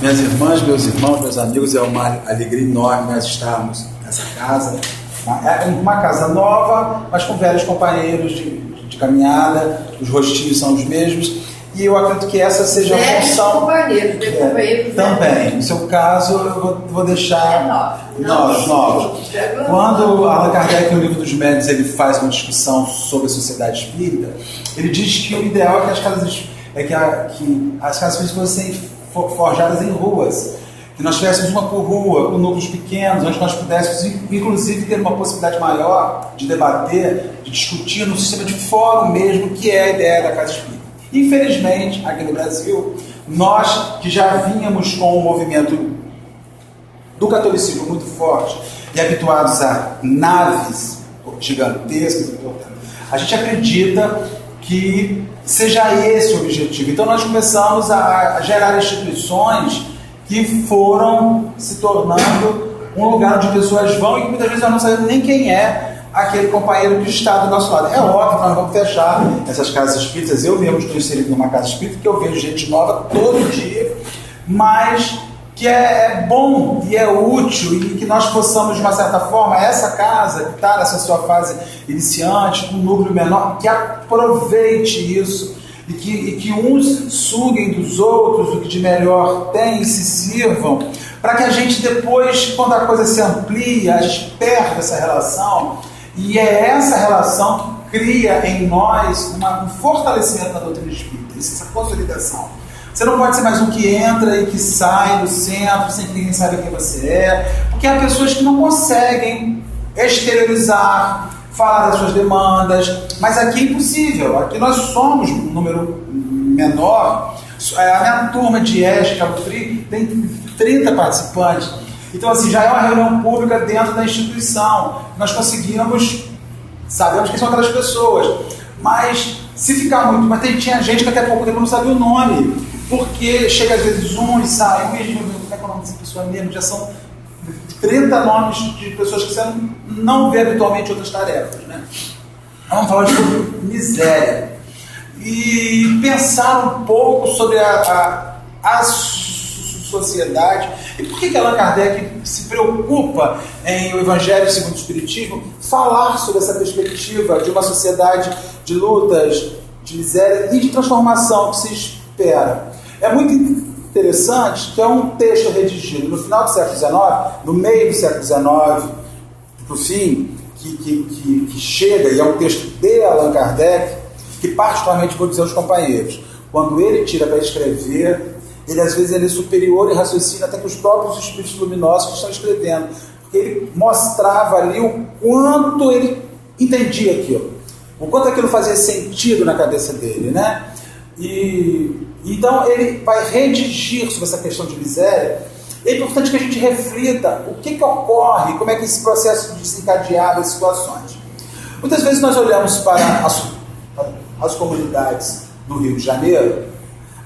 Minhas irmãs, meus irmãos, meus amigos, é uma alegria enorme nós estarmos nessa casa. É uma casa nova, mas com velhos companheiros de caminhada, os rostinhos são os mesmos, e eu acredito que essa seja a função. Companheiros também. No seu caso, eu vou deixar novos. Quando Allan Kardec, no Livro dos Médiuns, ele faz uma discussão sobre a sociedade espírita, ele diz que o ideal é que as casas espíritas fossem forjadas em ruas, que nós tivéssemos uma por rua, com núcleos pequenos, onde nós pudéssemos, inclusive, ter uma possibilidade maior de debater, de discutir no sistema de fórum mesmo, que é a ideia da casa espírita. Infelizmente, aqui no Brasil, nós que já vínhamos com um movimento do catolicismo muito forte e habituados a naves gigantescas, a gente acredita que seja esse o objetivo. Então nós começamos a gerar instituições que foram se tornando um lugar onde pessoas vão e que muitas vezes nós não sabemos nem quem é aquele companheiro que está do nosso lado. É óbvio que nós vamos fechar essas casas espíritas. Eu mesmo estou inserido numa casa espírita, que eu vejo gente nova todo dia, mas que é bom e é útil, e que nós possamos, de uma certa forma, essa casa que está nessa sua fase iniciante, com um núcleo menor, que aproveite isso e que uns suguem dos outros o que de melhor tem e se sirvam, para que a gente depois, quando a coisa se amplia, a gente perde essa relação, e é essa relação que cria em nós um fortalecimento da doutrina espírita, essa consolidação. Você não pode ser mais um que entra e que sai do centro sem que ninguém saiba quem você é, porque há pessoas que não conseguem exteriorizar, falar das suas demandas, mas aqui é impossível. Aqui nós somos um número menor. A minha turma de ESG, Cabo Frio, tem 30 participantes. Então, assim, já é uma reunião pública dentro da instituição. Nós conseguimos, sabemos quem são aquelas pessoas, mas se ficar muito, mas tinha gente que até pouco tempo não sabia o nome, porque chega às vezes um e sai um, e a gente não como é que é o nome dessa pessoa mesmo, já são 30 nomes de pessoas que você não vê habitualmente em outras tarefas, né? Vamos falar de miséria e pensar um pouco sobre a sociedade. E por que Allan Kardec se preocupa em O Evangelho segundo o Espiritismo falar sobre essa perspectiva de uma sociedade de lutas, de miséria e de transformação que se espera? É muito interessante que é um texto redigido no final do século XIX, no meio do século XIX, para o fim, que chega, e é um texto de Allan Kardec, que particularmente vou dizer aos companheiros, quando ele tira para escrever, ele às vezes é superior em raciocínio até que os próprios espíritos luminosos que estão escrevendo, porque ele mostrava ali o quanto ele entendia aquilo, o quanto aquilo fazia sentido na cabeça dele, né? E então ele vai redigir sobre essa questão de miséria. É importante que a gente reflita o que ocorre, como é que esse processo desencadeava as situações. Muitas vezes nós olhamos para as comunidades do Rio de Janeiro,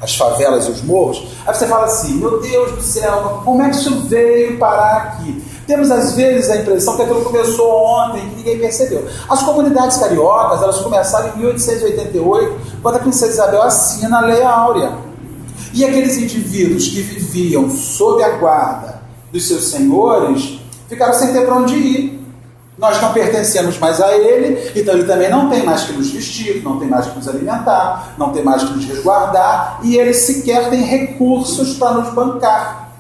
as favelas e os morros, aí você fala assim, meu Deus do céu, como é que isso veio parar aqui? Temos às vezes a impressão que aquilo começou ontem, que ninguém percebeu. As comunidades cariocas, elas começaram em 1888, quando a princesa Isabel assina a Lei Áurea. E aqueles indivíduos que viviam sob a guarda dos seus senhores, ficaram sem ter para onde ir. Nós não pertencemos mais a ele, então ele também não tem mais que nos vestir, não tem mais que nos alimentar, não tem mais que nos resguardar, e ele sequer tem recursos para nos bancar.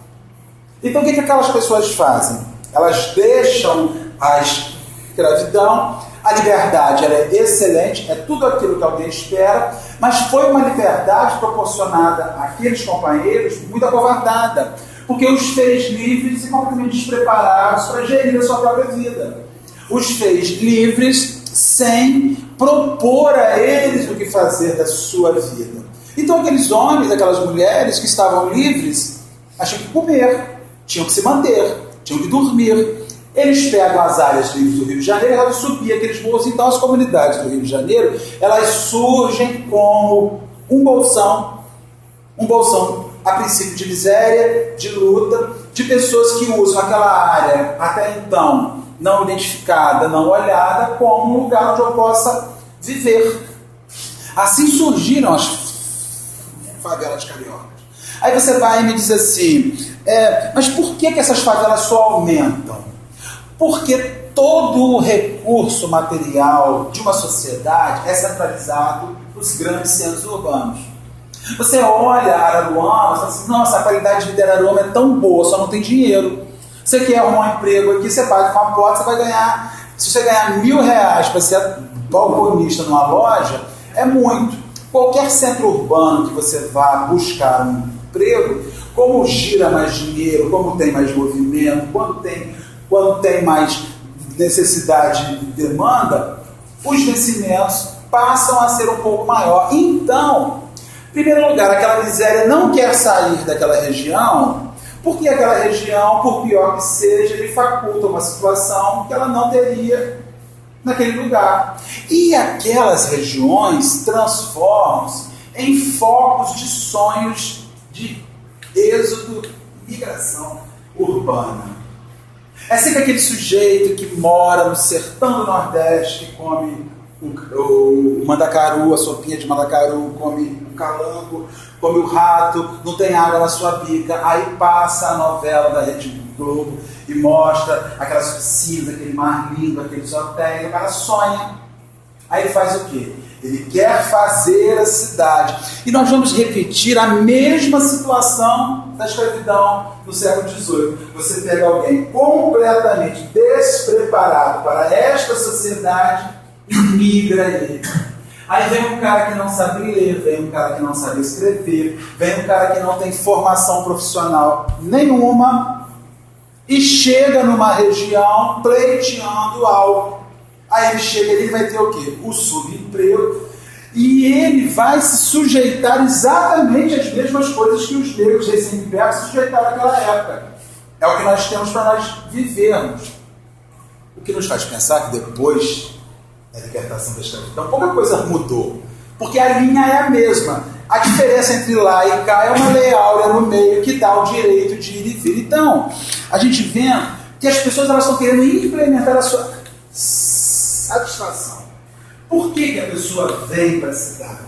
Então o que aquelas pessoas fazem? Elas deixam a escravidão, a liberdade ela é excelente, é tudo aquilo que alguém espera, mas foi uma liberdade proporcionada àqueles companheiros muito acovardada, porque os fez livres e completamente despreparados para gerir a sua própria vida. Os fez livres sem propor a eles o que fazer da sua vida. Então aqueles homens, aquelas mulheres que estavam livres, tinham que comer, tinham que se manter, tinham que dormir. Eles pegam as áreas livres do Rio de Janeiro e elas subiam aqueles bolsos. Então as comunidades do Rio de Janeiro, elas surgem como um bolsão a princípio de miséria, de luta, de pessoas que usam aquela área até então não identificada, não olhada, como um lugar onde eu possa viver. Assim surgiram as favelas cariocas. Aí você vai e me diz assim, mas por que essas favelas só aumentam? Porque todo o recurso material de uma sociedade é centralizado nos grandes centros urbanos. Você olha Araruama e fala assim, nossa, a qualidade de vida de Araruama é tão boa, só não tem dinheiro. Você quer arrumar um emprego aqui, você bate com uma porta, você vai ganhar. Se você ganhar R$1.000 para ser balconista numa loja, é muito. Qualquer centro urbano que você vá buscar um emprego, como gira mais dinheiro, como tem mais movimento, quando tem mais necessidade e demanda, os vencimentos passam a ser um pouco maior. Então, em primeiro lugar, aquela miséria não quer sair daquela região, porque aquela região, por pior que seja, lhe faculta uma situação que ela não teria naquele lugar. E aquelas regiões transformam-se em focos de sonhos de êxodo e migração urbana. É sempre aquele sujeito que mora no sertão do Nordeste, que come o mandacaru, a sopinha de mandacaru, come o calango, come o rato, não tem água na sua bica, aí passa a novela da Rede Globo e mostra aquelas piscinas, aquele mar lindo, aqueles hotéis, o cara sonha. Aí ele faz o quê? Ele quer fazer a cidade. E nós vamos repetir a mesma situação da escravidão no século XVIII. Você pega alguém completamente despreparado para esta sociedade e migra ele. Aí vem um cara que não sabe ler, vem um cara que não sabe escrever, vem um cara que não tem formação profissional nenhuma e chega numa região pleiteando algo. Aí ele chega e ele vai ter o quê? O subemprego. E ele vai se sujeitar exatamente às mesmas coisas que os negros recém-libertos se sujeitaram naquela época. É o que nós temos para nós vivermos. O que nos faz pensar que depois da libertação da escravidão, pouca coisa mudou. Porque a linha é a mesma. A diferença entre lá e cá é uma lei áurea no meio que dá o direito de ir e vir. Então, a gente vê que as pessoas elas estão querendo implementar a sua satisfação. Por que a pessoa vem para a cidade?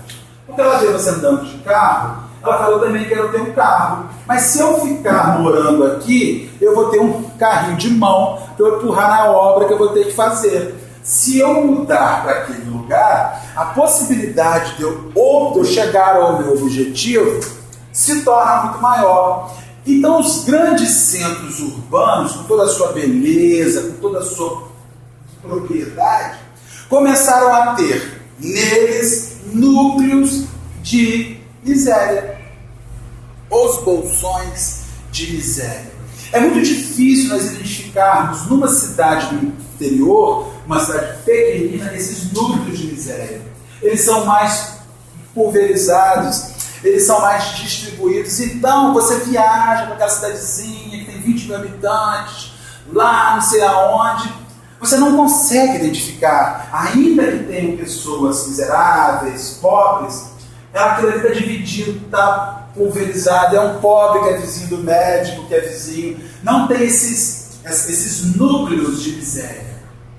Porque ela vê você andando de carro, ela fala, eu também quero ter um carro. Mas se eu ficar morando aqui, eu vou ter um carrinho de mão para eu empurrar na obra que eu vou ter que fazer. Se eu mudar para aquele lugar, a possibilidade de eu chegar ao meu objetivo se torna muito maior. Então, os grandes centros urbanos, com toda a sua beleza, com toda a sua propriedade, começaram a ter neles núcleos de miséria, os bolsões de miséria. É muito difícil nós identificarmos numa cidade do interior, uma cidade pequenina, esses núcleos de miséria. Eles são mais pulverizados, eles são mais distribuídos. Então você viaja para aquela cidadezinha que tem 20 mil habitantes, lá não sei aonde, você não consegue identificar, ainda que tenham pessoas miseráveis, pobres, aquilo ali está dividido, está pulverizado, é um pobre que é vizinho do médico, que é vizinho, não tem esses núcleos de miséria,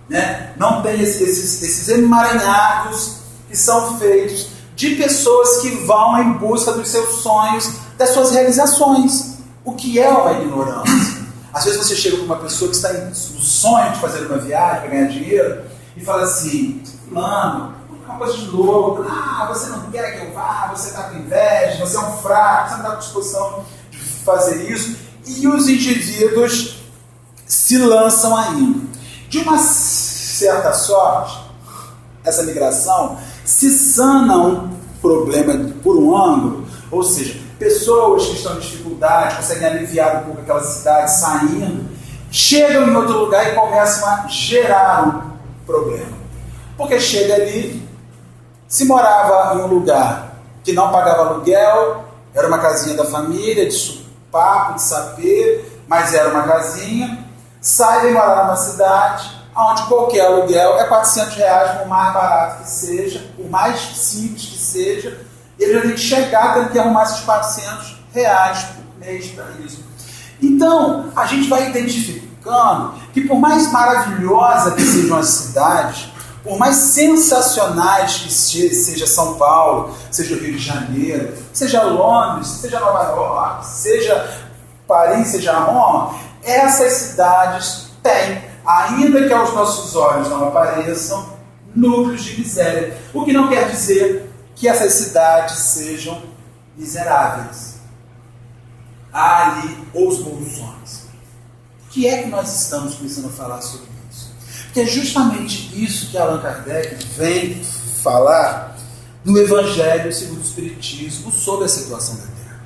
né? Não tem esses emaranhados que são feitos de pessoas que vão em busca dos seus sonhos, das suas realizações, o que é uma ignorância. Às vezes você chega com uma pessoa que está no sonho de fazer uma viagem para ganhar dinheiro e fala assim, mano, uma coisa de louco, você não quer que eu vá, você está com inveja, você é um fraco, você não está com disposição de fazer isso. E os indivíduos se lançam ainda. De uma certa sorte, essa migração se sana um problema por um ângulo, ou seja, pessoas que estão em dificuldade, conseguem aliviar um pouco aquela cidade saindo, chegam em outro lugar e começam a gerar um problema. Porque chega ali, se morava em um lugar que não pagava aluguel, era uma casinha da família, de supapo, de sapê, mas era uma casinha, sai de morar numa cidade onde qualquer aluguel é R$400, por mais barato que seja, por mais simples que seja, ele já tem que chegar tendo que arrumar esses R$400 por mês para isso. Então, a gente vai identificando que por mais maravilhosa que sejam as cidades, por mais sensacionais que seja São Paulo, seja o Rio de Janeiro, seja Londres, seja Nova York, seja Paris, seja Roma, essas cidades têm, ainda que aos nossos olhos não apareçam, núcleos de miséria. O que não quer dizer que essas cidades sejam miseráveis. Há ali os bolsões. O que é que nós estamos começando a falar sobre isso? Porque é justamente isso que Allan Kardec vem falar no Evangelho segundo o Espiritismo sobre a situação da Terra.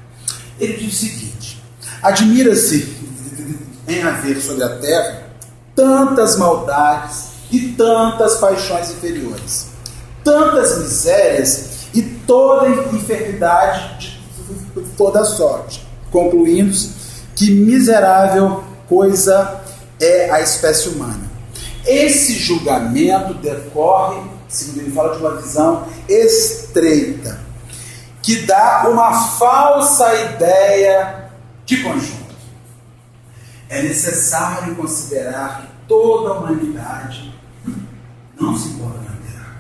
Ele diz o seguinte: admira-se em haver sobre a Terra tantas maldades e tantas paixões inferiores, tantas misérias e toda enfermidade de toda sorte, concluindo que miserável coisa é a espécie humana. Esse julgamento decorre, segundo ele fala, de uma visão estreita, que dá uma falsa ideia de conjunto. É necessário considerar que toda a humanidade não se encontra na Terra,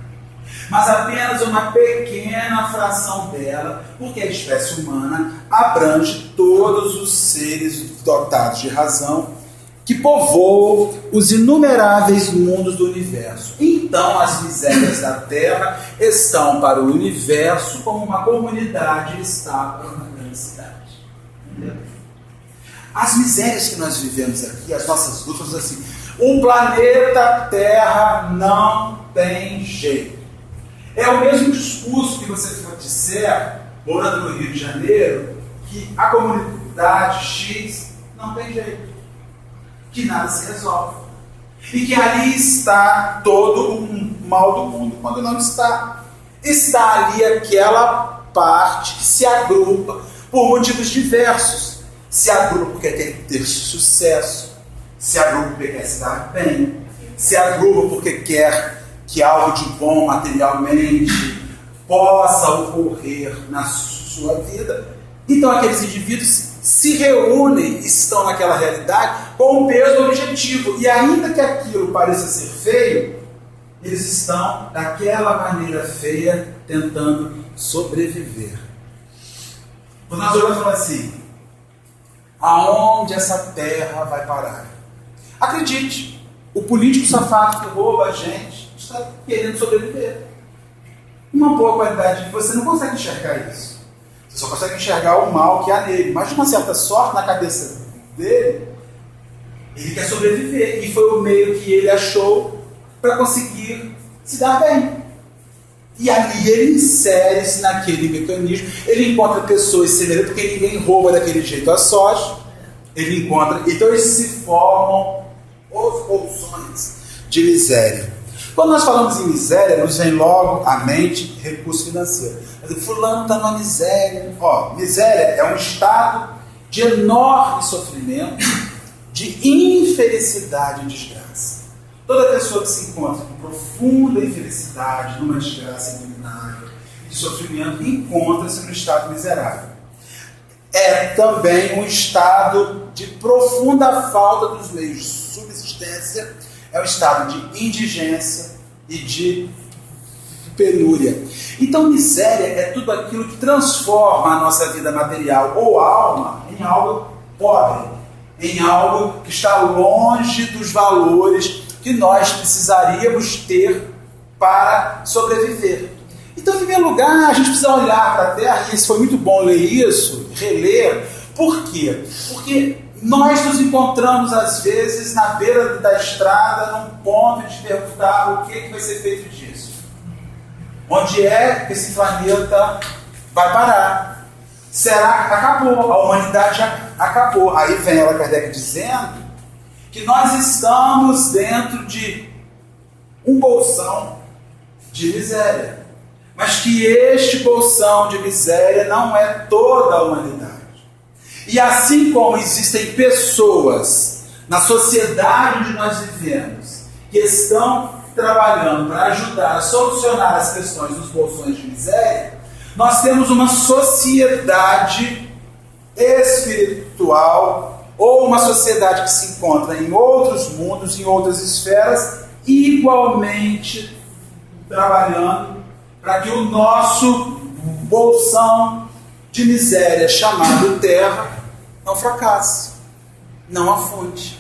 mas apenas uma pequena fração dela, porque a espécie humana abrange todos os seres dotados de razão que povoam os inumeráveis mundos do universo. Então, as misérias da Terra estão para o universo como uma comunidade está para uma grande cidade. Entendeu? As misérias que nós vivemos aqui, as nossas lutas, assim, o planeta Terra não tem jeito. É o mesmo discurso que você disser, morando no Rio de Janeiro, que a comunidade X não tem jeito, que nada se resolve, e que ali está todo o mal do mundo, quando não está. Está ali aquela parte que se agrupa por motivos diversos. Se agrupa porque quer ter sucesso, se agrupa porque quer se dar bem, se agrupa porque quer que algo de bom materialmente possa ocorrer na sua vida. Então aqueles indivíduos se reúnem, estão naquela realidade com o mesmo objetivo, e ainda que aquilo pareça ser feio, eles estão daquela maneira feia tentando sobreviver. Quando nós olhamos e falamos assim: aonde essa terra vai parar? Acredite, o político safado que rouba a gente está querendo sobreviver. Uma boa qualidade, você não consegue enxergar isso. Você só consegue enxergar o mal que há nele. Mas de uma certa sorte, na cabeça dele, ele quer sobreviver. E foi o meio que ele achou para conseguir se dar bem. E ali ele insere-se naquele mecanismo. Ele encontra pessoas semelhantes, porque ninguém rouba daquele jeito a sorte. Ele encontra. Então eles se formam os bolsões de miséria. Quando nós falamos em miséria, nos vem logo à mente recurso financeiro. Fulano está numa miséria. Miséria é um estado de enorme sofrimento, de infelicidade e desgraça. Toda pessoa que se encontra com profunda infelicidade, numa desgraça inominável, de sofrimento, encontra-se no estado miserável. É também um estado de profunda falta dos meios de subsistência, é um estado de indigência e de penúria. Então, miséria é tudo aquilo que transforma a nossa vida material ou alma em algo pobre, em algo que está longe dos valores que nós precisaríamos ter para sobreviver. Então, em primeiro lugar, a gente precisa olhar para a Terra, e isso foi muito bom ler isso, reler. Por quê? Porque nós nos encontramos, às vezes, na beira da estrada, num ponto de perguntar o que vai ser feito disso. Onde é que esse planeta vai parar? Será que acabou? A humanidade já acabou. Aí vem Allan Kardec dizendo que nós estamos dentro de um bolsão de miséria. Mas que este bolsão de miséria não é toda a humanidade. E assim como existem pessoas na sociedade onde nós vivemos que estão trabalhando para ajudar a solucionar as questões dos bolsões de miséria, nós temos uma sociedade espiritual ou uma sociedade que se encontra em outros mundos, em outras esferas, igualmente trabalhando para que o nosso bolsão de miséria chamado terra não fracasse, não afunde.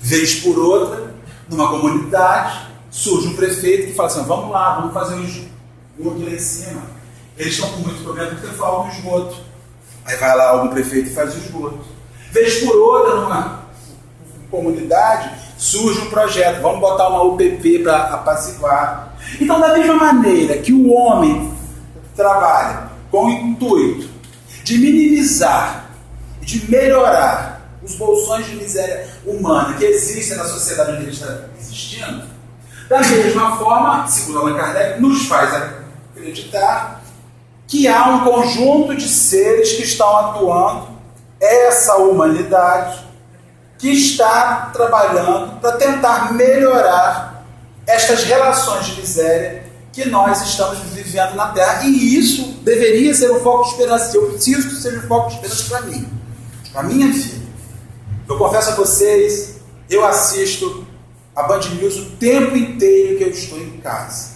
Vez por outra, numa comunidade, surge um prefeito que fala assim: vamos lá, vamos fazer um esgoto lá em cima. Eles estão com muito problema porque falta o esgoto. Aí vai lá algum prefeito e faz o esgoto. Vez por outra, numa comunidade, surge um projeto: vamos botar uma UPP para apaciguar. Então, da mesma maneira que o homem trabalha com o intuito de minimizar, de melhorar os bolsões de miséria humana que existem na sociedade onde ele está existindo, da mesma forma, segundo Allan Kardec, nos faz acreditar que há um conjunto de seres que estão atuando, essa humanidade, que está trabalhando para tentar melhorar estas relações de miséria que nós estamos vivendo na Terra. E isso deveria ser um foco de esperança. Eu preciso que seja um foco de esperança para mim, para a minha vida. Eu confesso a vocês, eu assisto a Band News o tempo inteiro que eu estou em casa.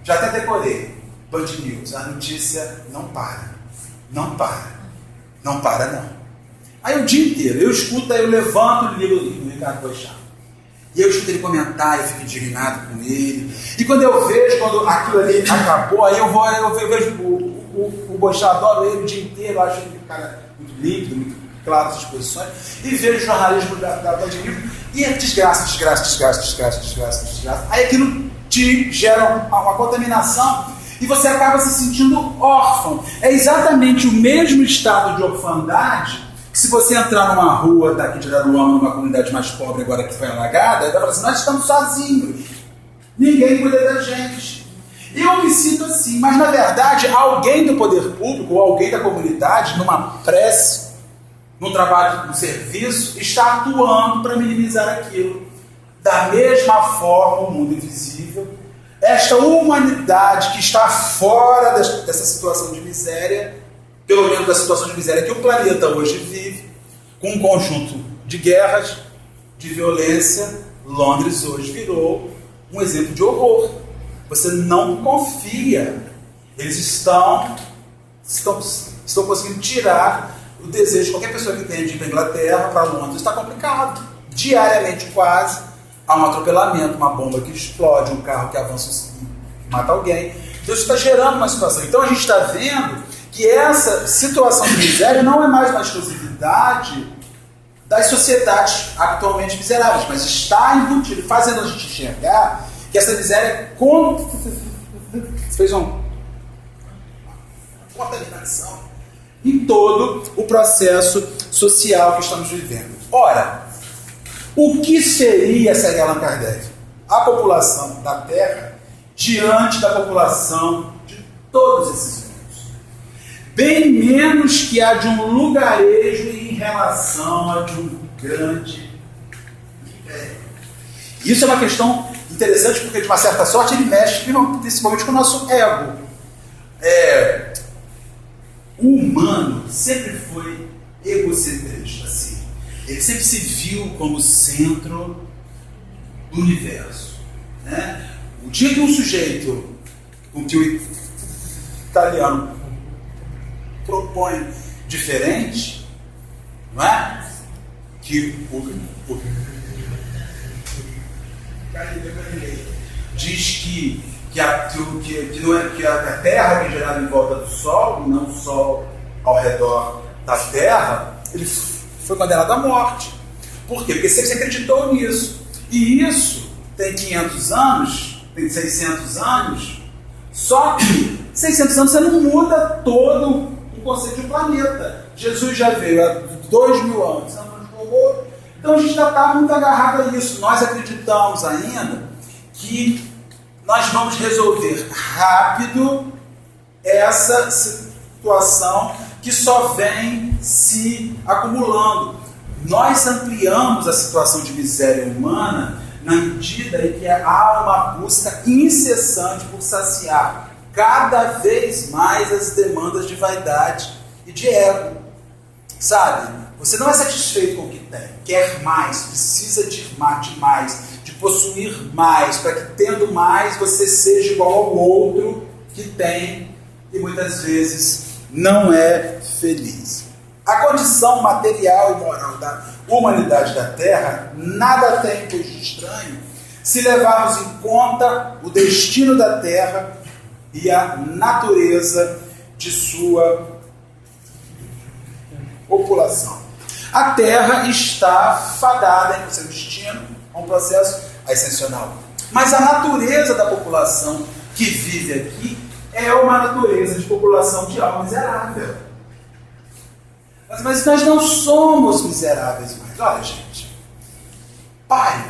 Já até decorei. Band News, a notícia não para. Não para. Não para, não. Aí o dia inteiro, eu escuto, aí eu levanto e ligo o Ricardo Boechat. E eu escuto ele comentar, eu fico indignado com ele. E quando eu vejo, quando aquilo ali acabou, aí eu vejo o Boechat, adoro ele o dia inteiro, eu acho ele um cara muito límpido, muito claro essas posições. E vejo o jornalismo da Band News, e é desgraça. Aí aquilo te gera uma contaminação e você acaba se sentindo órfão. É exatamente o mesmo estado de orfandade que, se você entrar numa rua daqui de Araruama, numa comunidade mais pobre agora que foi alagada, vai falar assim: nós estamos sozinhos, ninguém cuida da gente. Eu me sinto assim, mas na verdade alguém do poder público ou alguém da comunidade, numa prece, num trabalho, num serviço, está atuando para minimizar aquilo. Da mesma forma, o mundo invisível, esta humanidade que está fora dessa situação de miséria, pelo menos da situação de miséria que o planeta hoje vive, com um conjunto de guerras, de violência, Londres hoje virou um exemplo de horror. Você não confia. Eles estão conseguindo tirar o desejo de qualquer pessoa que tenha de ir para a Inglaterra, para Londres. Está complicado. Diariamente, quase, há um atropelamento, uma bomba que explode, um carro que avança e mata alguém. Então isso está gerando uma situação. Então a gente está vendo que essa situação de miséria não é mais uma exclusividade das sociedades atualmente miseráveis, mas está embutido, fazendo a gente enxergar que essa miséria fez uma contaminação em todo o processo social que estamos vivendo. Ora, o que seria, segue Allan Kardec, a população da Terra diante da população de todos esses mundos? Bem menos que a de um lugarejo em relação a de um grande império. Isso é uma questão interessante porque, de uma certa sorte, ele mexe principalmente com o nosso ego. O humano sempre foi egocentrista, assim. Ele sempre se viu como centro do universo, né? O dia que um sujeito, com que o italiano propõe diferente, não é? Que o diz que a Terra é gerada em volta do Sol, e não o Sol ao redor da Terra, ele foi condenado à morte. Por quê? Porque sempre se acreditou nisso. E isso tem 500 anos, tem 600 anos, só que 600 anos você não muda todo o conceito de planeta. Jesus já veio há 2000 anos, então a gente já está muito agarrado a isso. Nós acreditamos ainda que nós vamos resolver rápido essa situação que só vem se acumulando. Nós ampliamos a situação de miséria humana na medida em que há uma busca incessante por saciar cada vez mais as demandas de vaidade e de ego. Sabe? Você não é satisfeito com o que tem, quer mais, precisa de mais, de possuir mais, para que tendo mais você seja igual ao outro que tem e muitas vezes não é feliz. A condição material e moral da humanidade da Terra nada tem de estranho se levarmos em conta o destino da Terra e a natureza de sua população. A Terra está fadada em seu destino, a um processo ascensional. Mas a natureza da população que vive aqui é uma natureza de população de alma miserável. Mas nós não somos miseráveis mais. Olha, gente, pare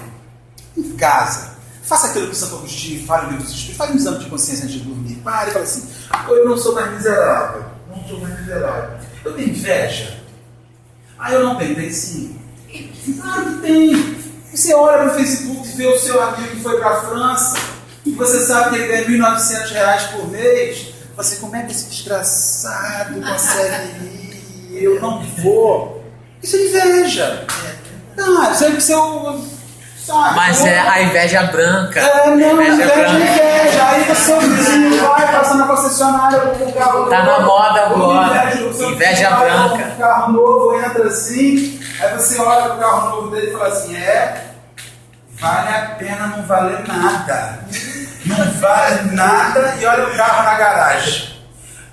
em casa, faça aquilo que Santo Agostinho fala no livro dos Espíritos, faz um exame de consciência antes de dormir. Pare e fala assim: eu não sou mais miserável, não sou mais miserável. Eu tenho inveja? Eu não tenho, tem sim. Claro que tem. Você olha no Facebook e vê o seu amigo que foi para a França e você sabe que ele ganha R$1.900 por mês. Você, como é que esse desgraçado consegue ir? Eu não vou. Isso é inveja. Não, isso é que seu... Mas é a inveja branca. Inveja. Aí você vizinho vai passando na concessionária com o carro novo. Tá na moda agora. Inveja branca. O carro novo entra assim, aí você olha pro carro novo dele e fala assim: vale a pena não valer nada. Não vale nada, e olha o carro na garagem.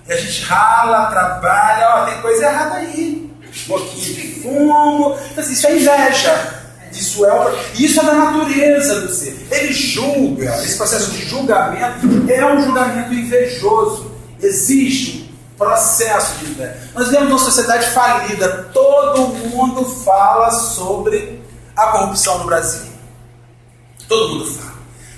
E a gente rala, trabalha, tem coisa errada aí. Um pouquinho de fumo. Isso é inveja. Isso é da natureza do ser. Ele julga, esse processo de julgamento é um julgamento invejoso. Existe um processo de inveja. Nós vivemos uma sociedade falida. Todo mundo fala sobre a corrupção no Brasil. Todo mundo fala.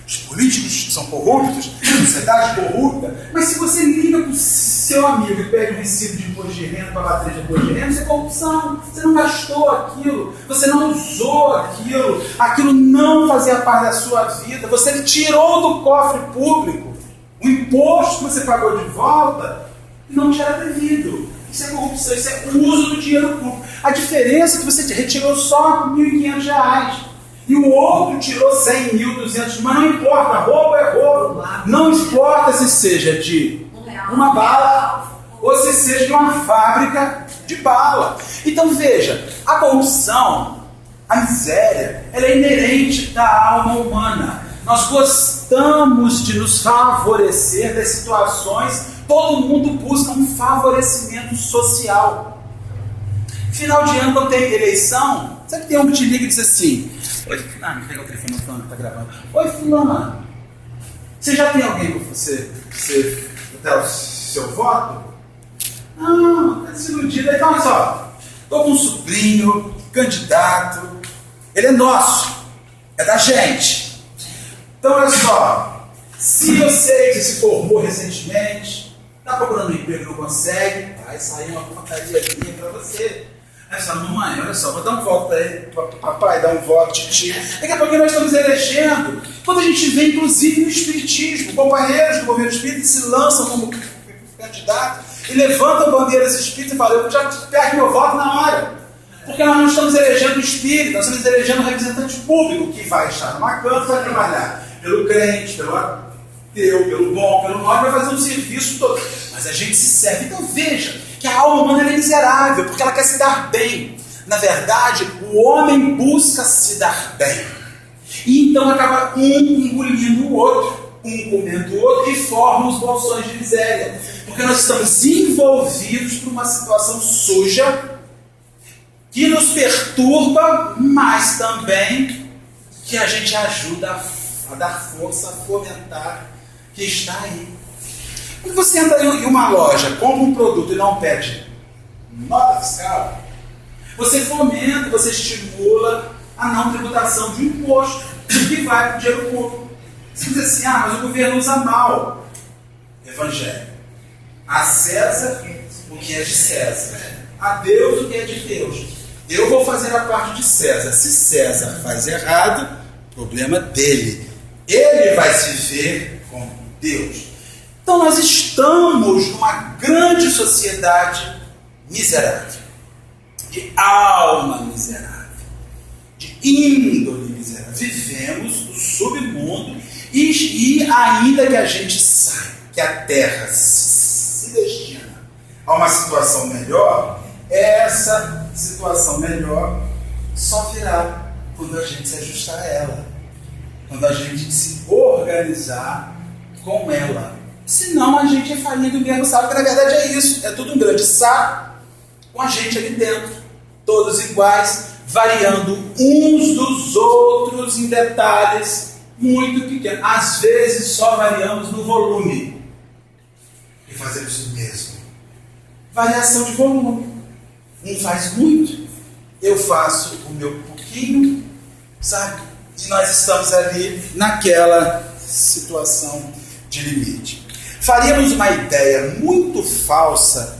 Os políticos são corruptos, a sociedade corrupta. Mas se você liga para o seu amigo e pede um recibo de imposto de renda para bater de imposto de renda, isso é corrupção. Você não gastou aquilo, você não usou aquilo não fazia parte da sua vida, você tirou do cofre público o imposto que você pagou de volta e não te era devido. Isso é corrupção, isso é o uso do dinheiro público. A diferença é que você retirou só R$1.500. E o outro tirou 100 mil, 200, mas não importa, roubo é roubo. Não importa se seja de uma bala ou se seja de uma fábrica de bala. Então veja, a corrupção, a miséria, ela é inerente da alma humana. Nós gostamos de nos favorecer das situações, todo mundo busca um favorecimento social. Final de ano, quando tem eleição, sempre tem um que te liga e diz assim: oi, não pega o telefone no fulano que está gravando. Oi, fulano, você já tem alguém para você dar o seu voto? Não, está desiludido. Então, olha só, estou com um sobrinho, candidato, ele é nosso, é da gente. Então, olha só, se você que se formou recentemente, está procurando um emprego e não consegue, vai sair uma porcariazinha para você. Aí você fala: mamãe, olha só, vou dar um voto para ele, papai, dá um voto, titi. Daqui a pouco nós estamos elegendo. Quando a gente vê, inclusive no espiritismo, companheiros do governo espírita se lançam como candidato e levantam bandeiras espíritas e falam: eu já pego meu voto na hora. Porque nós não estamos elegendo o espírito, nós estamos elegendo o representante público que vai estar numa canto, vai trabalhar pelo crente, pelo ateu, pelo bom, pelo mal, vai fazer um serviço todo. Mas a gente se serve. Então veja que a alma humana é miserável, porque ela quer se dar bem. Na verdade, o homem busca se dar bem. E então acaba um engolindo o outro, um comendo o outro, e forma os bolsões de miséria. Porque nós estamos envolvidos por uma situação suja, que nos perturba, mas também que a gente ajuda a dar força, a fomentar, que está aí. Quando você entra em uma loja, compra um produto e não pede nota fiscal, você fomenta, você estimula a não tributação de um imposto que vai para o dinheiro público. Você diz assim: mas o governo usa mal. Evangelho. A César o que é de César, a Deus o que é de Deus. Eu vou fazer a parte de César. Se César faz errado, problema dele. Ele vai se ver como Deus. Então nós estamos numa grande sociedade miserável. de alma miserável, de índole miserável. Vivemos no submundo e ainda que a gente saiba que a Terra se destina a uma situação melhor, essa situação melhor só virá quando a gente se ajustar a ela, quando a gente se organizar com ela. Senão a gente é farinha do mesmo saco, que na verdade é isso, é tudo um grande saco com a gente ali dentro, todos iguais, variando uns dos outros em detalhes muito pequenos. Às vezes só variamos no volume e fazemos o mesmo. Variação de volume. Um faz muito, eu faço o meu pouquinho, sabe? E nós estamos ali naquela situação de limite. Faríamos uma ideia muito falsa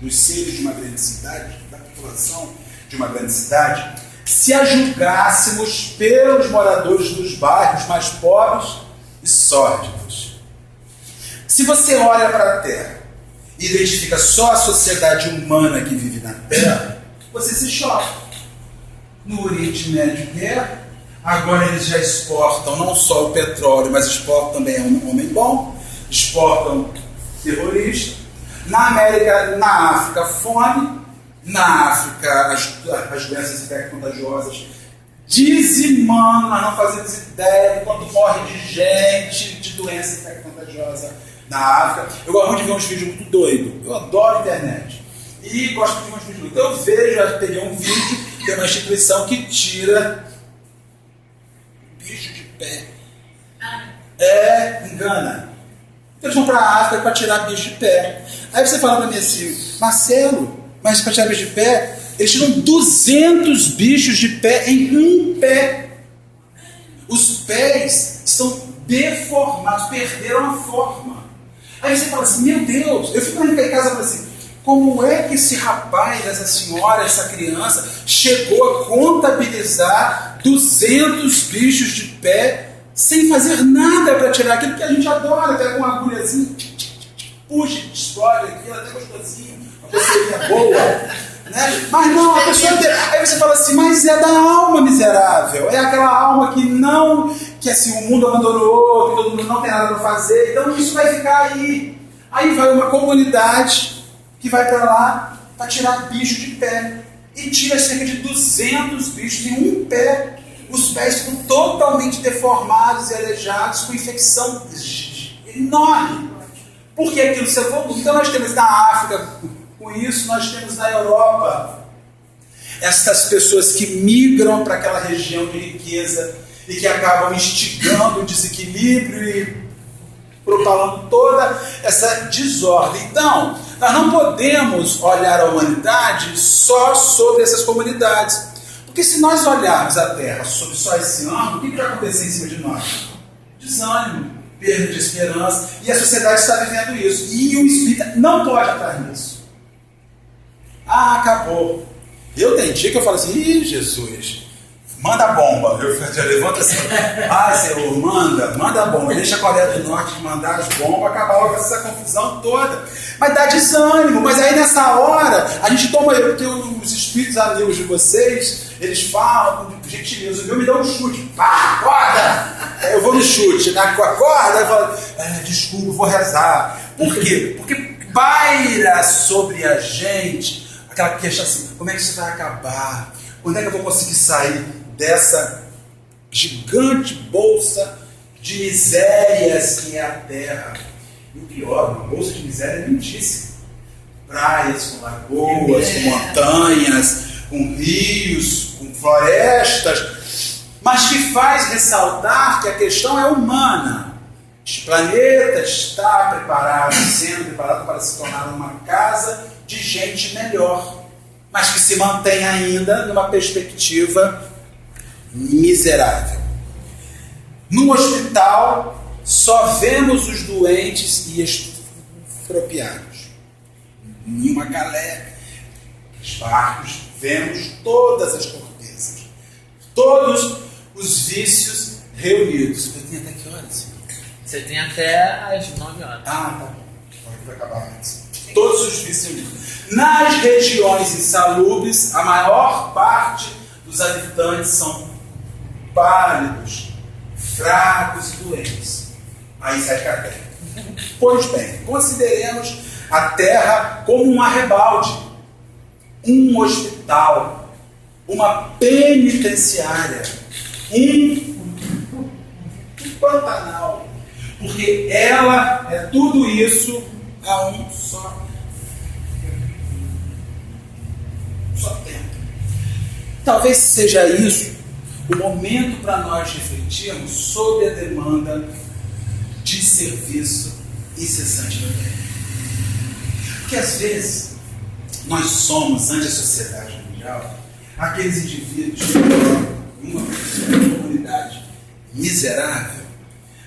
dos seres de uma grande cidade, da população de uma grande cidade, se a julgássemos pelos moradores dos bairros mais pobres e sórdidos. Se você olha para a Terra e identifica só a sociedade humana que vive na Terra, você se choca. No Oriente Médio, guerra. Agora eles já exportam não só o petróleo, mas exportam também um homem bom, exportam terrorista. Na América, na África, fome. Na África, as doenças infecto-contagiosas dizimando, nós não fazemos ideia de quanto morre de gente de doença infecto-contagiosa na África. Eu gosto muito de ver uns vídeos muito doidos. Eu adoro a internet. E gosto de ver uns vídeos muito doidos. Eu vejo, já peguei um vídeo, tem uma instituição que tira bicho de pé. Engana. Eles vão para a África para tirar bicho de pé. Aí você fala para mim assim, Marcelo, mas para tirar bicho de pé, eles tiram 200 bichos de pé em um pé. Os pés estão deformados, perderam a forma. Aí você fala assim, meu Deus, eu fico em casa e falo assim, como é que esse rapaz, essa senhora, essa criança chegou a contabilizar 200 bichos de pé sem fazer nada para tirar aquilo que a gente adora, pega uma agulhazinha, puxa, explode aquilo, até gostosinho, uma coceirinha boa, né? Mas não, a pessoa... Aí você fala assim, mas é da alma miserável, é aquela alma que não, que assim, o mundo abandonou, que todo mundo não tem nada para fazer, então isso vai ficar aí. Aí vai uma comunidade que vai para lá para tirar bicho de pé. E tira cerca de 200 bichos em um pé. Os pés ficam totalmente deformados e aleijados, com infecção enorme. Porque aquilo se evolui. Então nós temos na África com isso, nós temos na Europa essas pessoas que migram para aquela região de riqueza e que acabam instigando o desequilíbrio e propalando toda essa desordem. Então, nós não podemos olhar a humanidade só sobre essas comunidades. Porque se nós olharmos a Terra sobre só esse ângulo, o que vai acontecer em cima de nós? Desânimo, perda de esperança. E a sociedade está vivendo isso. E o espírita não pode estar nisso. Ah, acabou. Eu tenho dia que eu falo assim, ih, Jesus, manda bomba. Eu já levanto assim, Senhor, manda bomba. Deixa a Coreia do Norte mandar as bombas, acabar logo essa confusão toda. Mas dá desânimo. Mas aí nessa hora, a gente toma, porque os espíritos amigos de vocês, eles falam com gentileza. O meu me dá um chute. Pá, acorda! Eu vou no chute. Acorda, eu falo, desculpa, eu vou rezar. Por quê? Porque paira sobre a gente aquela queixa assim, como é que isso vai acabar? Quando é que eu vou conseguir sair dessa gigante bolsa de misérias que é a Terra? E o pior, uma bolsa de miséria é lindíssima. Praias com lagoas, com montanhas, com rios, com florestas, mas que faz ressaltar que a questão é humana. Este planeta está preparado, sendo preparado para se tornar uma casa de gente melhor, mas que se mantém ainda numa perspectiva miserável. No hospital, só vemos os doentes e estropiados. Em uma galera, os barcos, vemos todas as torpezas, todos os vícios reunidos. Eu tenho até que horas? Você tem até às 9 horas. Ah, tá bom. Vai acabar antes. todos os vícios reunidos. Nas regiões insalubres, a maior parte dos habitantes são pálidos, fracos e doentes. Aí sai Kardec. Pois bem, consideremos a Terra como um arrabalde, um hospital, uma penitenciária, um Pantanal, porque ela é tudo isso a um só tempo. Talvez seja isso o momento para nós refletirmos sobre a demanda de serviço incessante da Terra. Porque às vezes nós somos, ante a sociedade mundial, aqueles indivíduos que uma comunidade miserável,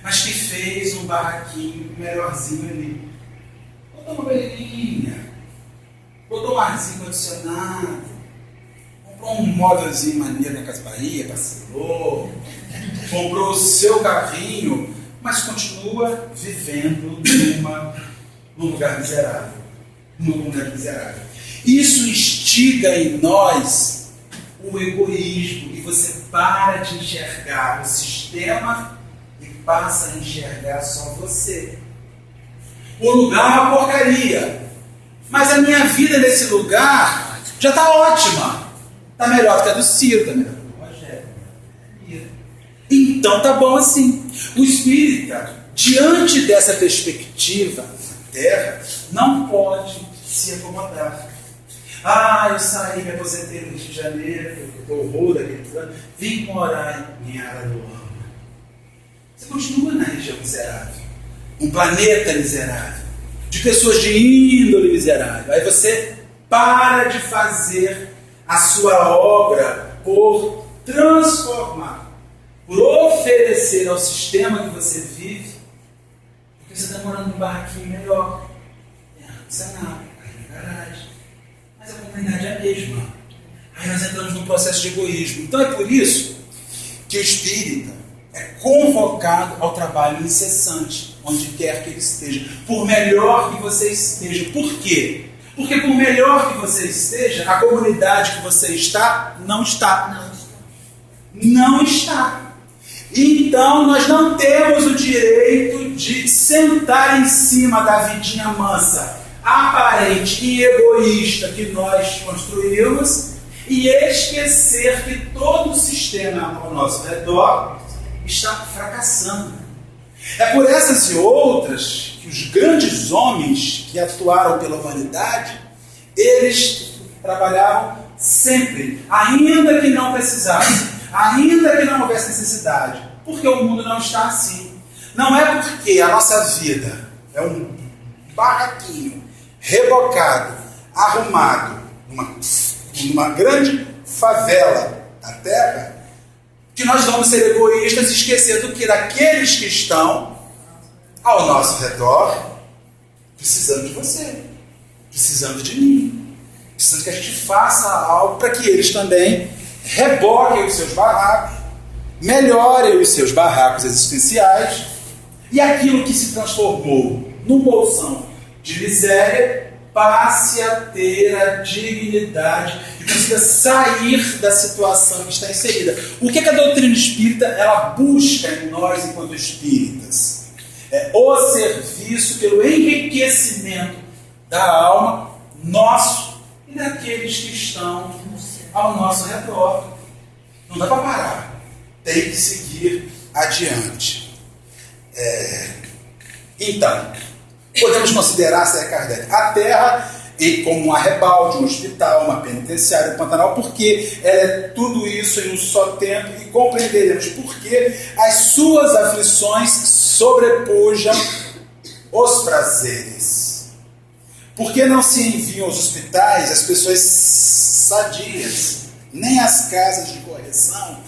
mas que fez um barraquinho melhorzinho ali. Botou uma belinha, botou um arzinho condicionado, comprou um móvelzinho maneiro na Casa Bahia, parcelou, comprou o seu carrinho, mas continua vivendo num lugar miserável, numa comunidade miserável. Isso instiga em nós o egoísmo, e você para de enxergar o sistema e passa a enxergar só você. O lugar é uma porcaria, mas a minha vida nesse lugar já está ótima. Está melhor que a do Ciro, está melhor que a do Rogério. Então tá bom assim. O espírita, diante dessa perspectiva da Terra, não pode se acomodar. Eu saí, me aposentei no Rio de Janeiro, do horror daquele plano, vim morar em Araruama. Você continua na região miserável, um planeta miserável, de pessoas de índole miserável. Aí você para de fazer a sua obra por transformar, por oferecer ao sistema que você vive, porque você está morando num barraquinho melhor, ar-condicionado, na garagem. Mas a comunidade é a mesma. Aí nós entramos num processo de egoísmo. Então é por isso que o espírita é convocado ao trabalho incessante, onde quer que ele esteja, por melhor que você esteja. Por quê? Porque por melhor que você esteja, a comunidade que você está, não está. Não está. Então nós não temos o direito de sentar em cima da vidinha mansa, aparente e egoísta que nós construímos e esquecer que todo o sistema ao nosso redor está fracassando. É por essas e outras que os grandes homens que atuaram pela humanidade, eles trabalhavam sempre, ainda que não precisassem, ainda que não houvesse necessidade, porque o mundo não está assim. Não é porque a nossa vida é um barraquinho rebocado, arrumado, numa grande favela da Terra, que nós vamos ser egoístas, esquecendo que daqueles que estão ao nosso redor, precisando de você, precisando de mim, precisando que a gente faça algo para que eles também reboquem os seus barracos, melhorem os seus barracos existenciais, e aquilo que se transformou num bolsão de miséria passe a ter a dignidade e consiga sair da situação que está inserida. O que a doutrina espírita ela busca em nós enquanto espíritas? É o serviço pelo enriquecimento da alma nosso e daqueles que estão ao nosso redor. Não dá para parar, tem que seguir adiante. Então, podemos considerar, Allan Kardec, a Terra como um arrabalde, um hospital, uma penitenciária, um Pantanal, porque ela é tudo isso em um só tempo, e compreenderemos porque as suas aflições sobrepujam os prazeres. Por que não se enviam aos hospitais as pessoas sadias, nem às casas de correção,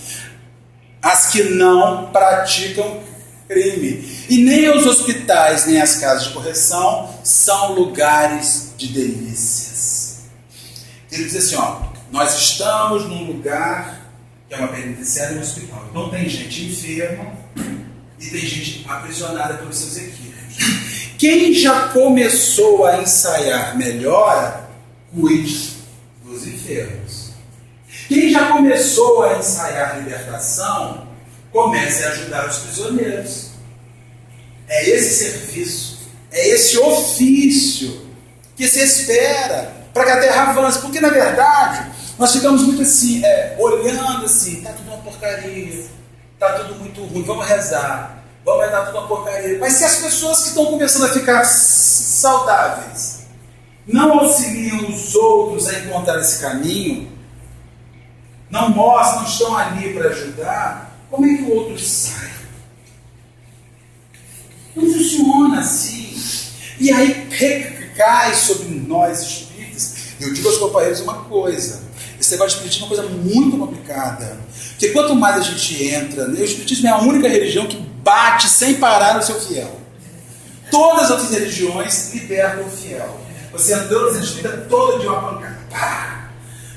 as que não praticam crime? E nem os hospitais, nem as casas de correção são lugares de delícias. Ele diz assim, nós estamos num lugar que é uma penitenciária e um hospital. Então tem gente enferma e tem gente aprisionada pelos seus equívocos. Quem já começou a ensaiar melhora, cuide dos enfermos. Quem já começou a ensaiar libertação, comece a ajudar os prisioneiros. É esse serviço, é esse ofício que se espera para que a terra avance. Porque, na verdade, nós ficamos muito assim, olhando assim, está tudo uma porcaria, está tudo muito ruim, vamos rezar, vamos dar tudo uma porcaria. Mas se as pessoas que estão começando a ficar saudáveis não auxiliam os outros a encontrar esse caminho, não mostram, não estão ali para ajudar, como é que o outro sai? Não funciona assim. E aí recai sobre nós espíritas. Eu digo aos companheiros uma coisa: esse negócio de espiritismo é uma coisa muito complicada. Porque quanto mais a gente entra, o espiritismo é a única religião que bate sem parar no seu fiel. Todas as outras religiões libertam o fiel. Você entrou na espírita todo dia uma pancada. Pá!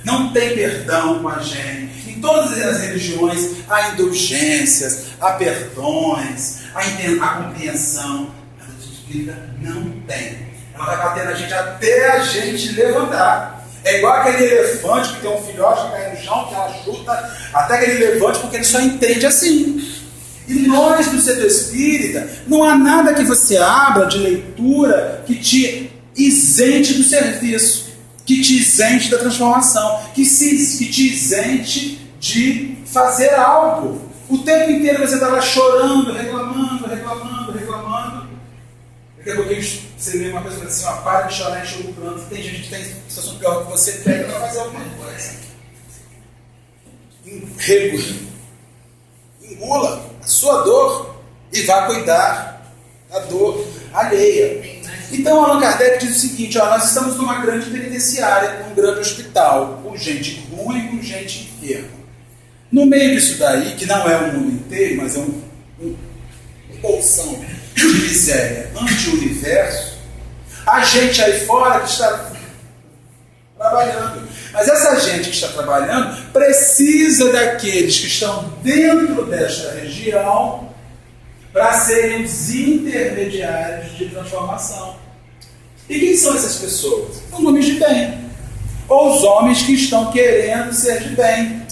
Não tem perdão com a gente. Em todas as religiões há indulgências, há perdões, há compreensão. A doutrina espírita não tem. Ela vai bater na gente até a gente levantar. É igual aquele elefante que tem um filhote que cai no chão, que ela chuta até que ele levante, porque ele só entende assim. E nós do setor espírita, não há nada que você abra de leitura que te isente do serviço, que te isente da transformação, que te isente de fazer algo. O tempo inteiro você está lá chorando, reclamando. Daqui a pouquinho você lê uma coisa e fala assim: para de chorar, enxuga o pranto. Tem gente que tem situação pior que você, pega para fazer alguma coisa. Engula a sua dor e vá cuidar da dor alheia. Então Allan Kardec diz o seguinte: nós estamos numa grande penitenciária, num grande hospital, com gente ruim e com gente enferma. No meio disso daí, que não é o mundo inteiro, mas é uma porção de miséria anti-universo, a gente aí fora que está trabalhando. Mas essa gente que está trabalhando precisa daqueles que estão dentro desta região para serem os intermediários de transformação. E quem são essas pessoas? Os homens de bem. Ou os homens que estão querendo ser de bem.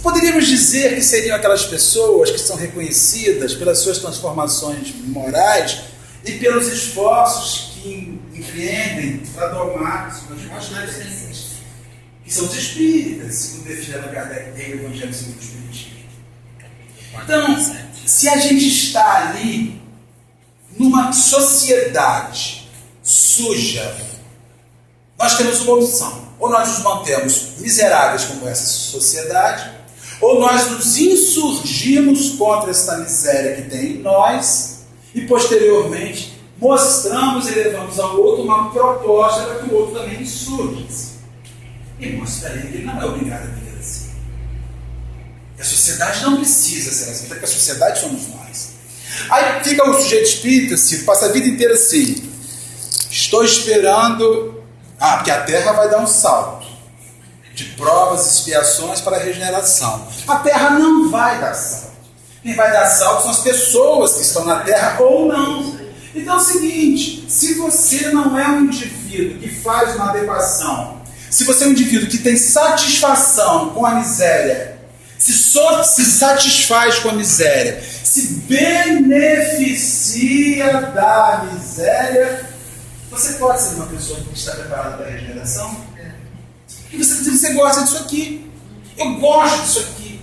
Poderíamos dizer que seriam aquelas pessoas que são reconhecidas pelas suas transformações morais e pelos esforços que empreendem para domar as más, que são os espíritas, segundo define Allan Kardec em O Evangelho segundo o Espiritismo. Então, se a gente está ali numa sociedade suja, nós temos uma opção: ou nós nos mantemos miseráveis como essa sociedade, ou nós nos insurgimos contra essa miséria que tem em nós e posteriormente mostramos e levamos ao outro uma proposta para que o outro também insurja-se e mostra para ele que ele não é obrigado a viver assim. E a sociedade não precisa ser assim, porque a sociedade somos nós. Aí fica o sujeito espírita, assim, passa a vida inteira assim: estou esperando, porque a Terra vai dar um salto de provas e expiações para a regeneração. A Terra não vai dar salto. Quem vai dar salto são as pessoas que estão na Terra ou não. Então é o seguinte: se você não é um indivíduo que faz uma adequação, se você é um indivíduo que tem satisfação com a miséria, se satisfaz com a miséria, se beneficia da miséria, você pode ser uma pessoa que está preparada para a regeneração? E você gosta disso aqui. Eu gosto disso aqui.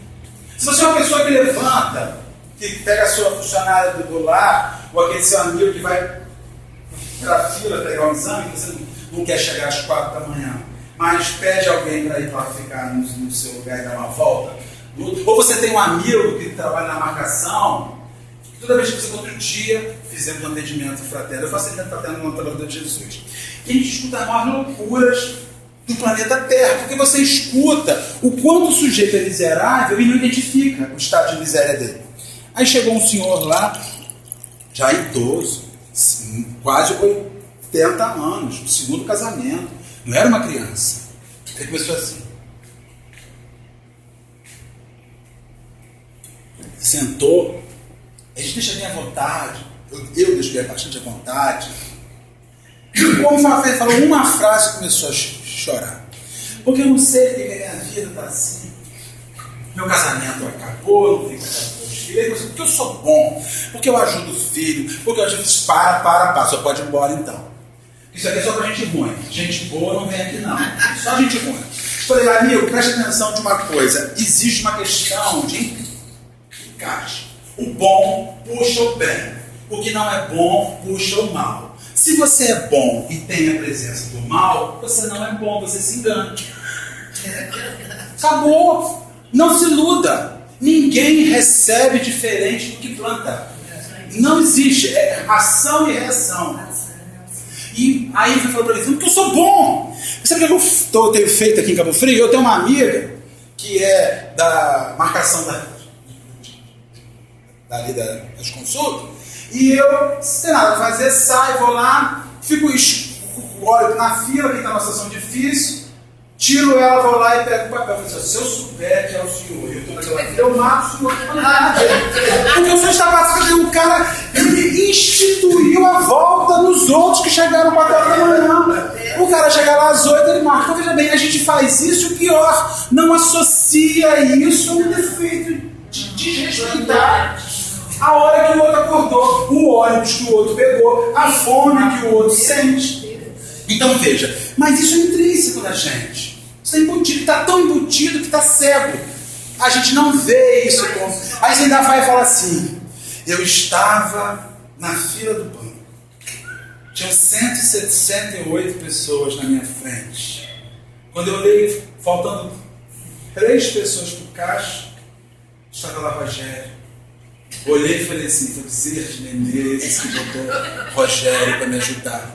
Se você é uma pessoa que levanta, que pega a sua funcionária do lar, ou aquele seu amigo que vai para a fila pegar um exame, que você não quer chegar às 4 da manhã, mas pede alguém para ir lá ficar no seu lugar e dar uma volta. Ou você tem um amigo que trabalha na marcação, que toda vez que você outro dia fizemos um atendimento fraterno, eu faço atendimento fraterno no Trabalhador de Jesus, e a gente escuta as maiores loucuras do planeta Terra, porque você escuta o quanto o sujeito é miserável e não identifica o estado de miséria dele. Aí chegou um senhor lá, já idoso, quase 80 anos, no segundo casamento, não era uma criança. Ele começou assim. Sentou, a gente deixa bem à vontade, eu deixei bastante à vontade. O homem falou uma frase e começou a chorar. Porque eu não sei porque a minha vida está assim. Meu casamento acabou, não tenho casado com meus filhos. Porque eu sou bom, porque eu ajudo o filho, porque eu ajudo. Para, só pode ir embora então. Isso aqui é só pra gente ruim. Gente boa não vem aqui não. Só gente ruim. Falei, amigo, preste atenção de uma coisa. Existe uma questão de encaixe. O bom puxa o bem. O que não é bom puxa o mal. Se você é bom e tem a presença do mal, você não é bom, você se engana. Acabou. Não se iluda. Ninguém recebe diferente do que planta. Não existe. É ação e reação. E aí ele falou para mim, porque eu sou bom. Sabe o que eu tenho feito aqui em Cabo Frio? Eu tenho uma amiga que é da marcação das consultas. E eu, sem nada a fazer, saio, vou lá, olho na fila, que está numa situação difícil, tiro ela, vou lá e pego o papel. Eu falo assim, se eu souber que é o senhor, eu estou naquela fila, eu mato o senhor. Porque o senhor está passando, o cara, ele instituiu a volta nos outros que chegaram 4 horas da manhã. O cara chega lá às 8, ele marca. Então veja bem, a gente faz isso, o pior, não associa isso a um defeito de desrespeitar. A hora que o outro acordou, o ônibus que o outro pegou, a fome que o outro sente. Então veja, mas isso é intrínseco na gente. Isso é embutido, está tão embutido que está cego. A gente não vê isso como. Aí você ainda vai e fala assim: eu estava na fila do banco. Tinham 168 pessoas na minha frente. Quando eu olhei, faltando 3 pessoas para o caixa, estava lá Rogério. Olhei e falei assim, foi Bezerra de Menezes que botou Rogério para me ajudar.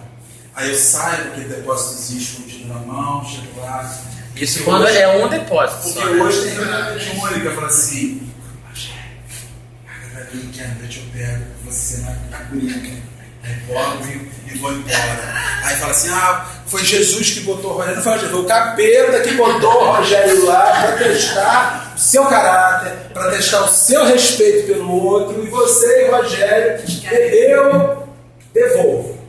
Aí eu saio, porque o depósito existe escondido na mão, chego lá. Isso quando hoje, é um depósito. Porque hoje tem reunião mediúnica, fala assim, Rogério, agora que à noite eu pego você na curinha, e vou embora. Aí fala assim, foi Jesus que botou o Rogério. Não foi Jesus, foi o capeta que botou o Rogério lá para testar o seu caráter, para testar o seu respeito pelo outro, e você e o Rogério, eu devolvo.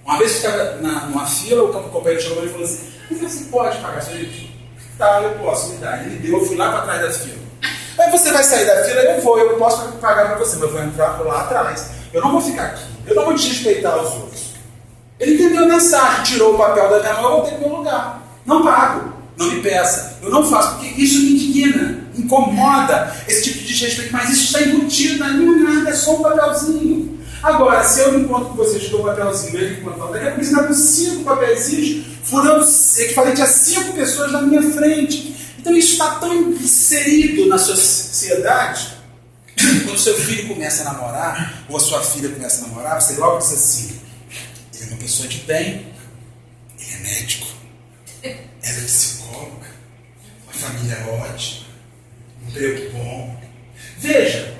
Uma vez que eu estava numa fila, o companheiro chegou e falou assim, você pode pagar seu jeito? Tá, eu posso me dar. Ele deu, eu fui lá para trás da fila. Aí você vai sair da fila, eu posso pagar para você, mas eu vou entrar por lá atrás. Eu não vou ficar aqui, eu não vou desrespeitar os outros. Ele entendeu a mensagem, tirou o papel da minha mão, eu voltei para o meu lugar. Não pago, não me peça, eu não faço, porque isso me indigna, incomoda esse tipo de desrespeito, mas isso está embutido, não é nada, é só um papelzinho. Agora, se eu me encontro com você, te dou um papelzinho, ele encontra um papelzinho, eu preciso com 5 papelzinhos, furando equivalente a 5 pessoas na minha frente. Então isso está tão inserido na sociedade. Quando seu filho começa a namorar, ou a sua filha começa a namorar, você logo diz assim, ele é uma pessoa de bem, ele é médico, ela é psicóloga, a família é ótima, um emprego bom. Veja,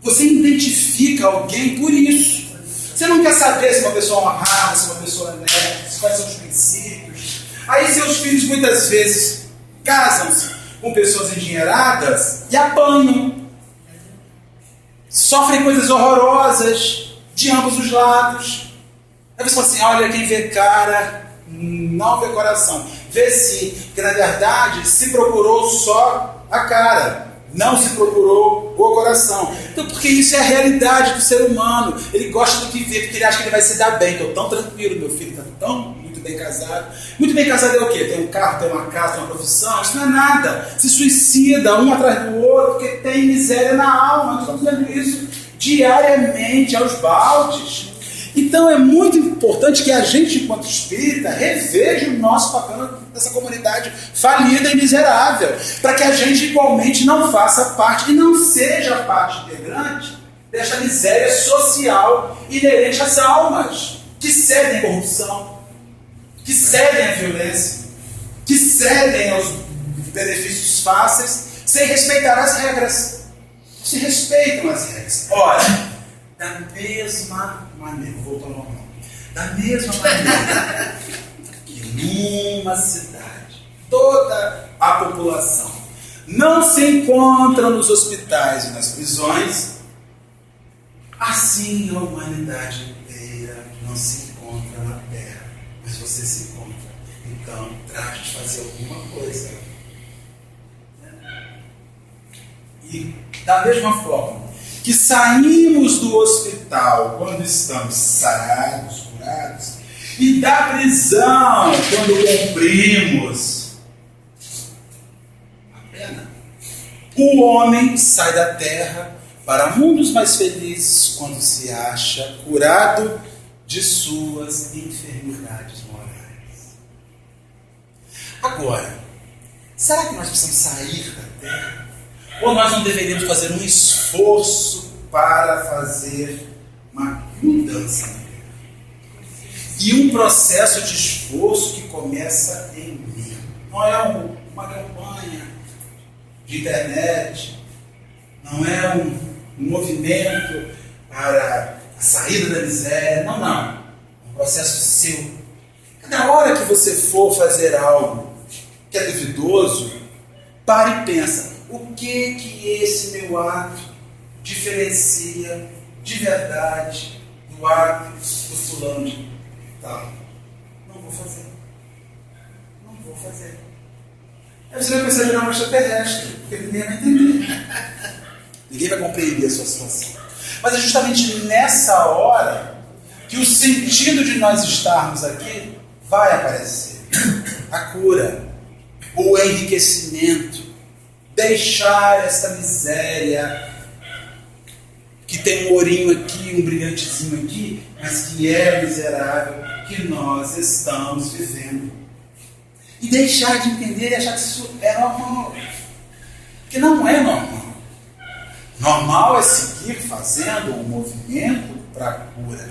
você identifica alguém por isso. Você não quer saber se uma pessoa é honrada, se uma pessoa é honesta, quais são os princípios. Aí seus filhos muitas vezes casam-se com pessoas endinheiradas e apanham. Sofrem coisas horrorosas de ambos os lados. Aí você fala assim, olha, quem vê cara não vê coração. Vê sim, porque na verdade se procurou só a cara, não se procurou o coração. Então, porque isso é a realidade do ser humano. Ele gosta do que vê, porque ele acha que ele vai se dar bem. Estou tão tranquilo, meu filho está tão muito bem casado. Muito bem casado é o quê? Tem um carro, tem uma casa, tem uma profissão? Isso não é nada. Se suicida um atrás do outro, porque tem miséria na alma. Nós estamos vendo isso diariamente, aos baldes. Então é muito importante que a gente, enquanto espírita, reveja o nosso papel dessa comunidade falida e miserável, para que a gente igualmente não faça parte e não seja parte integrante desta miséria social inerente às almas que cedem à corrupção, que cedem à violência, que cedem aos benefícios fáceis sem respeitar as regras. Se respeitam as regras. Olha, da mesma maneira, vou voltar ao normal. Da mesma maneira que numa cidade, toda a população não se encontra nos hospitais e nas prisões, Assim a humanidade inteira não se encontra na Terra, mas você se encontra. Então, trate de fazer alguma coisa. E da mesma forma que saímos do hospital quando estamos sarados, curados, e da prisão quando cumprimos a pena, o homem sai da terra para mundos mais felizes quando se acha curado de suas enfermidades morais. Agora, será que nós precisamos sair da terra? Ou nós não deveríamos fazer um esforço para fazer uma mudança na terra? E um processo de esforço que começa em mim. Não é uma campanha de internet, não é um movimento para a saída da miséria, não. É um processo seu. Cada hora que você for fazer algo que é duvidoso, pare e pensa, o que esse meu ato diferencia de verdade do ato do fulano de tal? Não vou fazer. Aí você vai pensar em virar um extraterrestre, porque ninguém vai entender. Ninguém vai compreender a sua situação. Mas é justamente nessa hora que o sentido de nós estarmos aqui vai aparecer. A cura, o enriquecimento, deixar essa miséria que tem um ourinho aqui, um brilhantezinho aqui, mas que é miserável, que nós estamos vivendo. E deixar de entender e achar que isso é normal. Porque não é normal. Normal é seguir fazendo um movimento para a cura.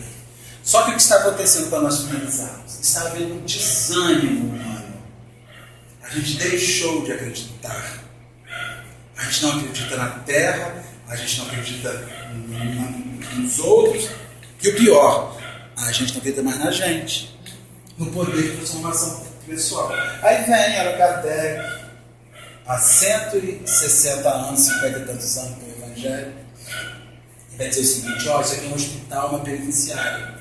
Só que o que está acontecendo para nós finalizarmos? Está havendo um desânimo humano. A gente deixou de acreditar. A gente não acredita na terra, a gente não acredita nos outros. E o pior, a gente não acredita mais na gente. No poder de transformação pessoal. Aí vem Allan Kardec, há 160 anos, 50 e tantos anos do Evangelho, e vai dizer o seguinte: ó, isso aqui é um hospital, uma penitenciária.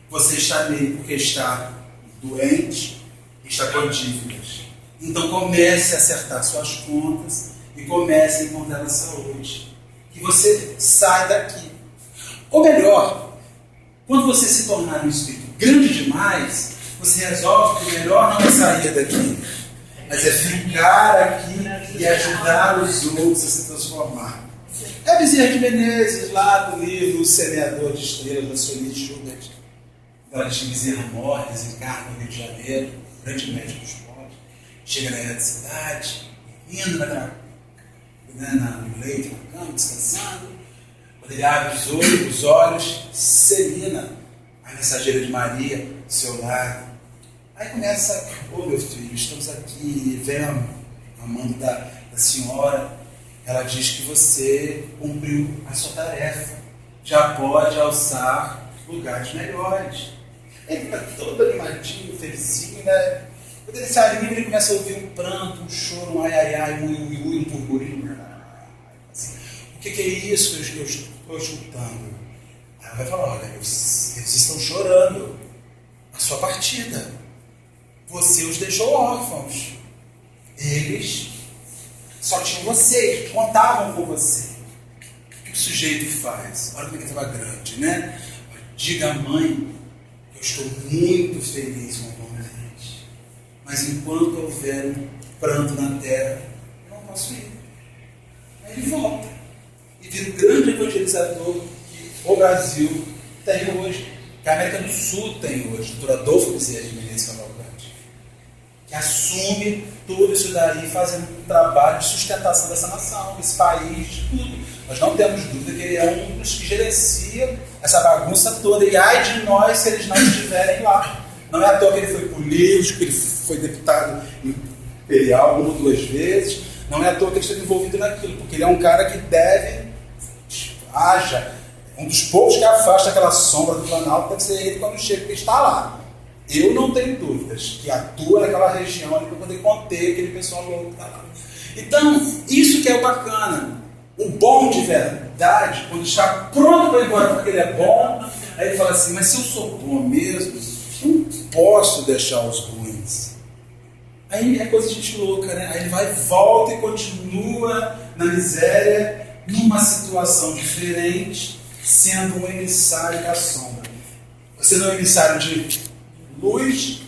Você está nele porque está doente e está com dívidas. Então comece a acertar suas contas e comece a encontrar a saúde. Que você sai daqui. Ou melhor, quando você se tornar um espírito grande demais, você resolve que o melhor não é sair daqui, mas é ficar aqui e ajudar os outros a se transformar. É Bezerra de Menezes, lá do livro O Semeador de Estrelas, da Sueli Schubert. Ela diz que Bezerra morre, desencarna no Rio de Janeiro, grande médico dos pobres, chega na cidade, indo no leito, na cama, descansando. Quando ele abre os olhos, Celina, a mensageira de Maria, do seu lado. Aí começa, meu filho, estamos aqui, vem a mãe da senhora, ela diz que você cumpriu a sua tarefa, já pode alçar lugares melhores. Ele fica todo animadinho, felizinho, né? Quando ele se anima, ele começa a ouvir um pranto, um choro, um ai, um ui, um burburinho. Assim, o que é isso que eu estou escutando? Ela vai falar: olha, eles estão chorando a sua partida. Você os deixou órfãos. Eles só tinham você, contavam com você. O que o sujeito faz? Olha como ele estava grande, né? Diga à mãe que eu estou muito feliz com a humanidade. Mas enquanto houver um pranto na terra, eu não posso ir. Aí ele volta. E vira o grande evangelizador que o Brasil tem hoje, que a América do Sul tem hoje, o Dr. Adolfo Bezerra de Menezes Cavalcante, que assume tudo isso daí, fazendo um trabalho de sustentação dessa nação, desse país, de tudo. Nós não temos dúvida que ele é um dos que gerencia essa bagunça toda. E ai de nós se eles não estiverem lá. Não é à toa que ele foi político, ele foi deputado imperial 1 ou 2 vezes. Não é à toa que ele esteve envolvido naquilo, porque ele é um cara que haja. Um dos poucos que afasta aquela sombra do Planalto deve ser ele quando chega, porque está lá. Eu não tenho dúvidas que atua naquela região ali para poder conter aquele pessoal louco que está lá. Então, isso que é o bacana. O bom de verdade, quando está pronto para ir embora porque ele é bom, aí ele fala assim, mas se eu sou bom mesmo, eu não posso deixar os ruins. Aí é coisa de gente louca, né? Aí ele vai, volta e continua na miséria, numa situação diferente, sendo um emissário da sombra. Você não é um emissário de luz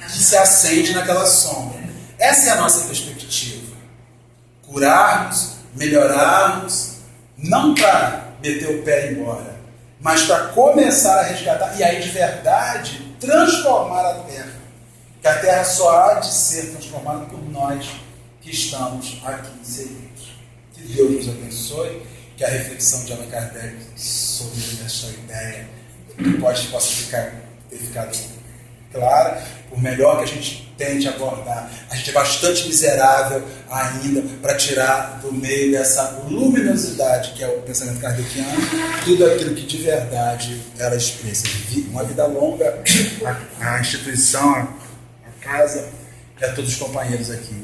que se acende naquela sombra. Essa é a nossa perspectiva. Curarmos, melhorarmos, não para meter o pé e ir embora, mas para começar a resgatar, e aí de verdade, transformar a Terra. Que a Terra só há de ser transformada por nós que estamos aqui inseridos. Que Deus nos abençoe, que a reflexão de Allan Kardec sobre esta ideia possa ter ficado clara, por melhor que a gente tente abordar. A gente é bastante miserável ainda para tirar do meio dessa luminosidade que é o pensamento kardeciano, tudo aquilo que de verdade ela expressa. Uma vida longa, a instituição, a casa, e a todos os companheiros aqui.